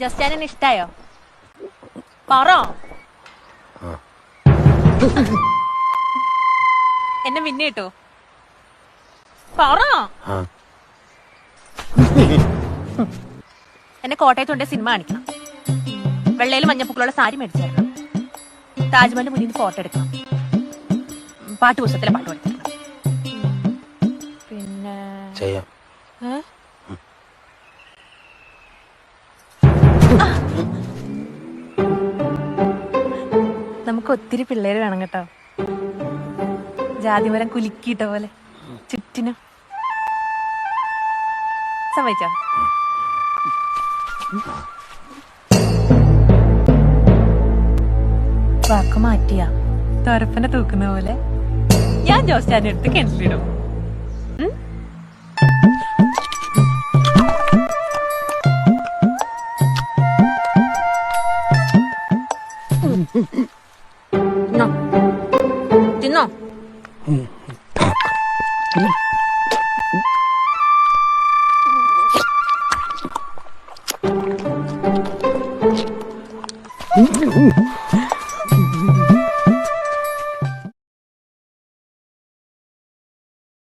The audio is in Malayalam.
ജസ്റ്റാനെ ഇഷ്ടായോ? പറ. എന്നെ പിന്നെ കിട്ടോ? പറ. എന്നെ കോട്ടയത്തുണ്ടെ സിനിമ കാണിക്കണം. വെള്ളയിൽ മഞ്ഞപ്പൂക്കളുള്ള സാരി മേടിച്ചായിരുന്നു. താജ്മഹലിന്റെ മുന്നിൽ നിന്ന് ഫോട്ടോ എടുക്കണം. പാട്ട് പുസ്തകത്തിലെ പാട്ട് പഠിക്കണം. പിന്നെ നമുക്ക് ഒത്തിരി പിള്ളേര് വേണം കേട്ടോ. ജാതിമരം കുലുക്കിയിട്ട പോലെ ചുറ്റിനും. സമ്മതിച്ചോ? വാക്ക് മാറ്റിയ തൊരപ്പനെ തൂക്കുന്ന പോലെ ഞാൻ ജോസ്റ്റാനെ എടുത്ത് കിണറ്റിലിടും. തിന്നോ? തിന്നോ?